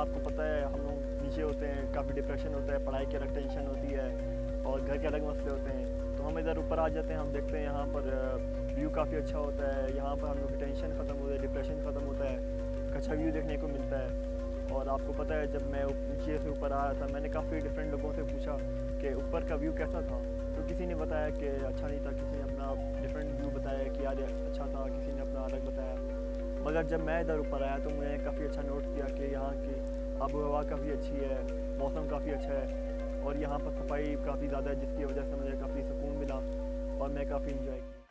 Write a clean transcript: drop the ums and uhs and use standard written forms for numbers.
आपको पता है हम लोग नीचे होते हैं, काफ़ी डिप्रेशन होता है, पढ़ाई की अलग टेंशन होती है और घर के अलग मसले होते हैं। तो हम इधर ऊपर आ जाते हैं, हम देखते हैं यहाँ पर व्यू काफ़ी अच्छा होता है, यहाँ पर हम लोग की टेंशन ख़त्म होती है, डिप्रेशन ख़त्म होता है, अच्छा व्यू देखने को मिलता है। और आपको पता है जब मैं नीचे से ऊपर आया था, मैंने काफ़ी डिफरेंट लोगों से पूछा कि ऊपर का व्यू कैसा था, तो किसी ने बताया कि अच्छा नहीं था, किसी ने अपना डिफरेंट व्यू बताया कि यार अच्छा था, किसी ने अपना अलग बताया। मगर जब मैं इधर ऊपर आया तो मैंने काफ़ी अच्छा नोट किया कि यहाँ की आबो हवा काफ़ी अच्छी है, मौसम काफ़ी अच्छा है और यहाँ पर सफाई काफ़ी ज़्यादा है, जिसकी वजह से मुझे काफ़ी सुकून मिला और मैं काफ़ी इंजॉय किया।